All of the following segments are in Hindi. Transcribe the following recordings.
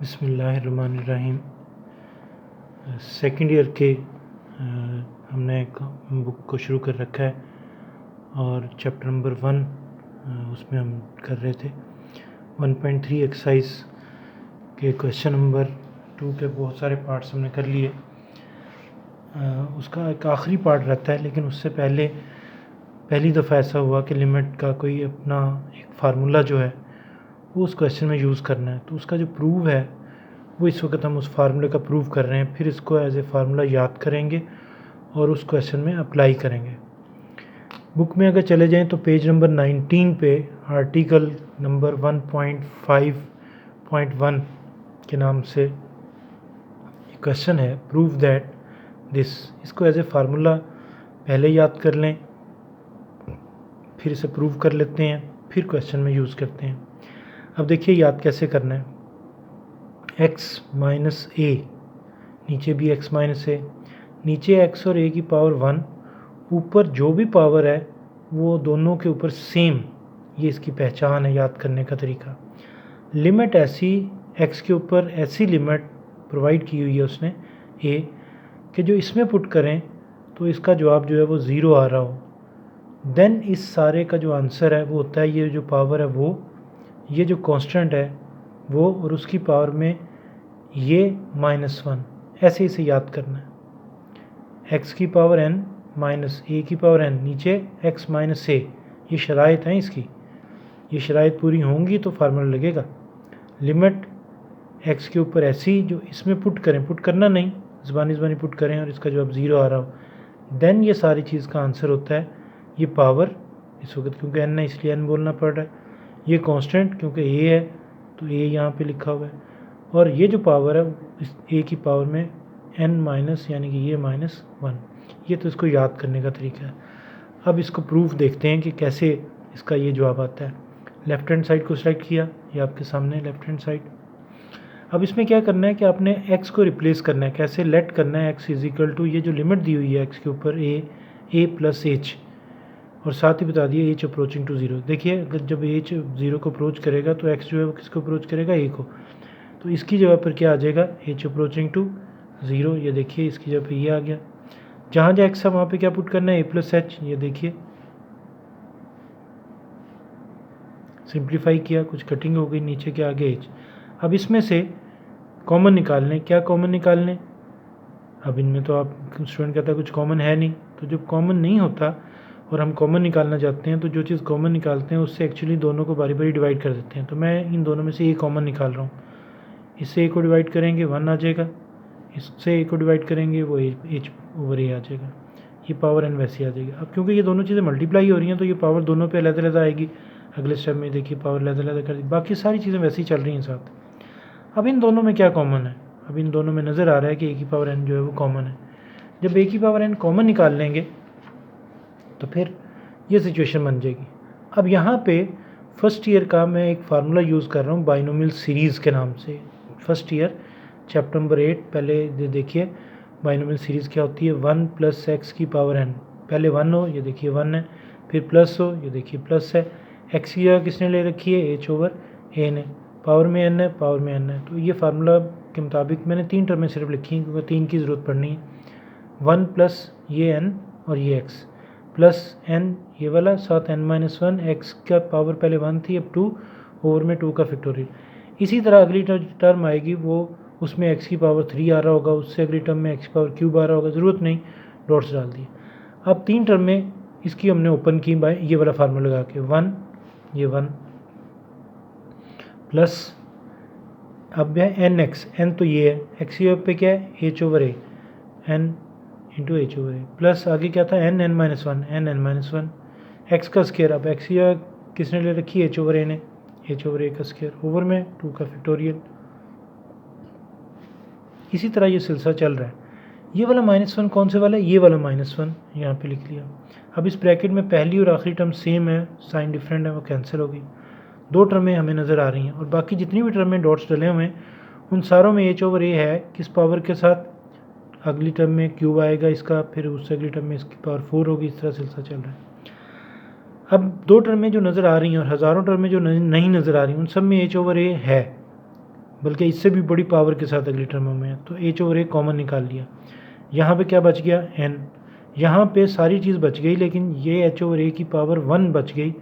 बिस्मिल्लाहिर्रहमानिर्रहीम। सेकंड ईयर के हमने एक बुक को शुरू कर रखा है और चैप्टर नंबर 1 उसमें हम कर रहे थे 1.3 एक्सरसाइज के क्वेश्चन नंबर 2 के बहुत सारे पार्ट्स हमने कर लिए। उसका एक आखिरी पार्ट रहता है, लेकिन उससे पहली दफ़ा ऐसा हुआ कि लिमिट का कोई अपना एक फार्मूला जो है वो उस क्वेश्चन में यूज़ करना है। तो उसका जो प्रूव है वो इस वक्त हम उस फार्मूले का प्रूव कर रहे हैं। फिर इसको एज ए फार्मूला याद करेंगे और उस क्वेश्चन में अप्लाई करेंगे। बुक में अगर चले जाएं तो पेज नंबर 19 पे आर्टिकल नंबर 1.5.1 के नाम से क्वेश्चन है, प्रूव दैट दिस। इसको एज ए फार्मूला पहले याद कर लें, फिर इसे प्रूव कर लेते हैं, फिर क्वेश्चन में यूज़ करते हैं। अब देखिए याद कैसे करना है। x माइनस ए, नीचे भी x माइनस ए, नीचे x और a की पावर 1, ऊपर जो भी पावर है वो दोनों के ऊपर सेम। ये इसकी पहचान है याद करने का तरीका। लिमिट ऐसी x के ऊपर ऐसी लिमिट प्रोवाइड की हुई है उसने a कि जो इसमें पुट करें तो इसका जवाब जो है वो 0 आ रहा हो। देन इस सारे का जो आंसर है वो होता है ये जो पावर है वो, ये जो कांस्टेंट है वो, और उसकी पावर में ये -1। ऐसे इसे याद करना है। x की पावर n माइनस a की पावर n, नीचे x माइनस a। ये शराइत हैं इसकी, ये शराइत पूरी होंगी तो फार्मूला लगेगा। लिमिट x के ऊपर ऐसी जो इसमें पुट करें, पुट करना नहीं, ज़बानी पुट करें और इसका जवाब 0 आ रहा हो। देन ये सारी चीज़ का आंसर होता है ये पावर, इस वक्त क्योंकि n है इसलिए n बोलना पड़ रहा है। ये कांस्टेंट क्योंकि a है तो a यहाँ पे लिखा हुआ है, और ये जो पावर है इस a की पावर में n माइनस यानी कि ये -1। ये तो इसको याद करने का तरीका है। अब इसको प्रूफ देखते हैं कि कैसे इसका ये जवाब आता है। लेफ़्ट हैंड साइड को सेलेक्ट किया, ये आपके सामने लेफ़्ट हैंड साइड। अब इसमें क्या करना है कि आपने x को रिप्लेस करना है। कैसे? लेट करना है x इज इक्वल टू ये जो लिमिट दी हुई है x के ऊपर a प्लस h, और साथ ही बता दिए h अप्रोचिंग टू 0। देखिए अगर जब h 0 को अप्रोच करेगा तो x जो है वो किसको अप्रोच करेगा? a को। तो इसकी जगह पर क्या आ जाएगा? h approaching to 0। ये देखिए इसकी जगह पर ये आ गया। जहाँ जहाँ x है वहाँ पे क्या पुट करना है? a plus h। ये देखिए सिंप्लीफाई किया, कुछ कटिंग हो गई, नीचे क्या आ गया? h। अब इसमें से कॉमन निकाल लें। क्या कॉमन निकाल लें? अब इनमें तो आप स्टूडेंट कहता है कुछ कॉमन है नहीं, तो जब कॉमन नहीं होता और हम कॉमन निकालना चाहते हैं तो जो चीज़ कॉमन निकालते हैं उससे एक्चुअली दोनों को बारी बारी डिवाइड कर देते हैं। तो मैं इन दोनों में से ए कॉमन निकाल रहा हूँ। इससे ए को डिवाइड करेंगे 1 आ जाएगा, इससे ए को डिवाइड करेंगे वो h ओवर a आ जाएगा। ये पावर n वैसे आ जाएगी। अब क्योंकि ये दोनों चीज़ें मल्टीप्लाई हो रही हैं तो ये पावर दोनों पे अलग-अलग आएगी। अगले स्टेप में देखिए पावर अलग-अलग कर दी, बाकी सारी चीज़ें वैसे ही चल रही हैं साथ। अब इन दोनों में क्या कॉमन है? अब इन दोनों में नज़र आ रहा है कि a की पावर n जो है वो कॉमन है। जब a की पावर n कॉमन निकाल लेंगे तो फिर ये सिचुएशन बन जाएगी। अब यहाँ पे फर्स्ट ईयर का मैं एक फार्मूला यूज़ कर रहा हूँ बाइनोमियल सीरीज़ के नाम से। फर्स्ट ईयर चैप्टर नंबर 8 पहले देखिए बाइनोमियल सीरीज़ क्या होती है। 1 प्लस एक्स की पावर n, पहले 1 हो, ये देखिए 1 है, फिर प्लस हो, ये देखिए प्लस है। x की जगह किसने ले रखी है? h ओवर a ने। पावर में n है, पावर में n है। तो ये फार्मूला के मुताबिक मैंने 3 टर्में सिर्फ लिखी हैं क्योंकि 3 की ज़रूरत पड़नी है। 1 प्लस ये n और ये x प्लस n ये वाला, साथ n-1। x का पावर पहले 1 थी, अब 2 ओवर में 2 का फैक्टोरियल। इसी तरह अगली टर्म आएगी वो, उसमें x की पावर 3 आ रहा होगा, उससे अगली टर्म में x की पावर क्यूब आ रहा होगा, ज़रूरत नहीं, डॉट्स डाल दिए। अब 3 टर्म में इसकी हमने ओपन की बाय ये वाला फार्मूला लगा के 1, ये 1 प्लस अब है nx, n तो ये है, x की पे क्या है? h over a, n into H over A, plus आगे क्या था? n-1 x का स्केयर। अब x की किसने ले रखी है? h ओवर a ने, h ओवर a का स्केयर ओवर में 2 का फैक्टोरियल। इसी तरह ये सिलसिला चल रहा है। ये वाला -1 कौन से वाला है? ये वाला -1 यहाँ पे लिख लिया। अब इस ब्रैकेट में पहली और आखिरी टर्म सेम है, साइन डिफरेंट है, वो कैंसिल हो गई। 2 टर्में हमें नज़र आ रही हैं और बाकी जितनी भी टर्में डॉट्स डले हुए हैं उन सारों में h ओवर a है किस पावर के साथ? अगली टर्म में क्यूब आएगा इसका, फिर उससे अगली टर्म में इसकी पावर 4 होगी। इस तरह सिलसिला चल रहा है। अब 2 टर्में जो नज़र आ रही हैं और हज़ारों टर्में जो नहीं नज़र आ रही हैं उन सब में h ओवर a है, बल्कि इससे भी बड़ी पावर के साथ अगली टर्म में है। तो h/a कॉमन निकाल लिया। यहाँ पे क्या बच गया n, यहाँ पे सारी चीज़ बच गई, लेकिन ये h/a की पावर 1 बच गई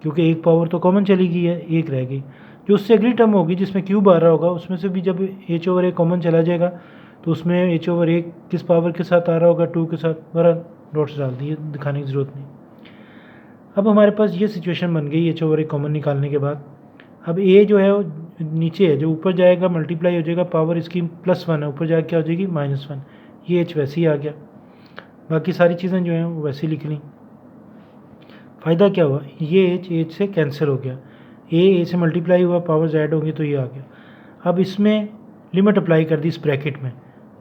क्योंकि एक पावर तो कॉमन चली गई है, एक रह गई। जो उससे अगली टर्म होगी जिसमें क्यूब आ रहा होगा उसमें से भी जब h/a कॉमन चला जाएगा तो उसमें h/a किस पावर के साथ आ रहा होगा, 2 के साथ। बहरहाल डॉट्स डाल दिए, दिखाने की ज़रूरत नहीं। अब हमारे पास ये सिचुएशन बन गई h/a कॉमन निकालने के बाद। अब a जो है वो नीचे है, जो ऊपर जाएगा मल्टीप्लाई हो जाएगा, पावर इसकी +1 है, ऊपर जाकर क्या हो जाएगी -1। ये h वैसे ही आ गया, बाकी सारी चीज़ें जो हैं वो वैसे ही लिख ली। फ़ायदा क्या हुआ, ये h से कैंसिल हो गया, a से मल्टीप्लाई हुआ, पावर्स ऐड होंगी तो ये आ गया। अब इसमें लिमिट अप्लाई कर दी इस ब्रैकेट में,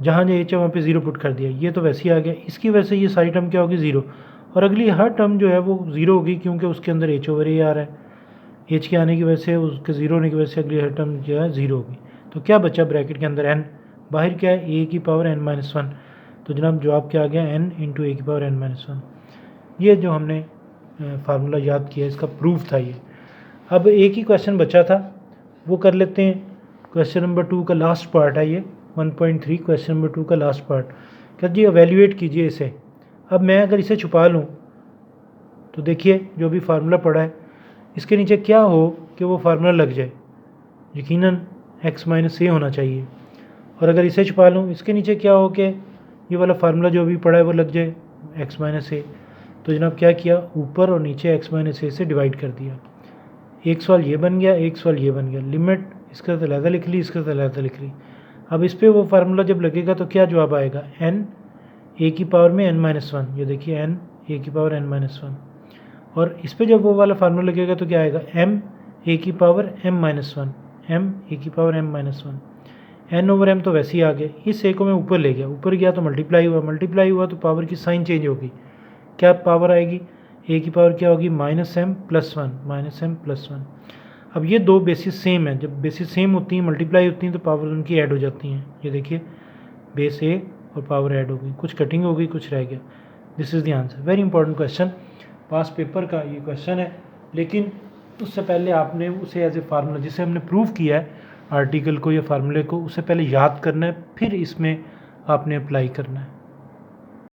जहाँ जो h है वहाँ पे 0 पुट कर दिया, ये तो वैसे ही आ गया। इसकी वजह से ये सारी टर्म क्या होगी 0, और अगली हर टर्म जो है वो 0 होगी क्योंकि उसके अंदर h/a आ रहा है। h के आने की वजह से, उसके 0 होने की वजह से अगली हर टर्म जो है 0 होगी। तो क्या बचा ब्रैकेट के अंदर n, बाहर क्या है a की पावर n-1। तो जनाब जवाब क्या आ गया n × a की पावर n-1। ये जो हमने फार्मूला याद किया इसका प्रूफ था ये। अब एक ही क्वेश्चन बचा था, वो कर लेते हैं। क्वेश्चन नंबर 2 का लास्ट पार्ट है ये, 1.3 क्वेश्चन नंबर 2 का लास्ट पार्ट। क्या जी एवेल्यूएट कीजिए इसे। अब मैं अगर इसे छुपा लूँ तो देखिए जो भी फार्मूला पड़ा है इसके नीचे क्या हो कि वो फार्मूला लग जाए, यकीनन x - a होना चाहिए। और अगर इसे छुपा लूँ इसके नीचे क्या हो कि ये वाला फार्मूला जो भी पड़ा है वो लग जाए x - a। तो जनाब क्या किया, ऊपर और नीचे x - a से डिवाइड कर दिया। एक सवाल ये बन गया, एक सवाल ये बन गया। लिमिट इसका तो अलग लिख ली, इसका तो अलग लिख ली। अब इस पर वो फार्मूला जब लगेगा तो क्या जवाब आएगा, n a की पावर में n-1। ये देखिए n a की पावर n-1। और इस पर जब वो वाला फार्मूला लगेगा तो क्या आएगा, m a की पावर m-1, m a की पावर m-1। n/m तो वैसे ही आ गया, इस a को मैं ऊपर ले गया, ऊपर गया तो मल्टीप्लाई हुआ तो पावर की साइन चेंज होगी। क्या पावर आएगी, a की पावर क्या होगी -m+1। अब ये दो बेसिस सेम है, जब बेसिस सेम होती हैं मल्टीप्लाई होती हैं तो पावर उनकी ऐड हो जाती हैं। ये देखिए बेस a और पावर ऐड हो गई, कुछ कटिंग हो गई, कुछ रह गया। This is the answer. Very important question, pass paper का ये क्वेश्चन है। लेकिन उससे पहले आपने उसे एज ए फार्मूला, जिसे हमने प्रूव किया है आर्टिकल को या फार्मूले को, उससे पहले याद करना है, फिर इसमें आपने अप्लाई करना है।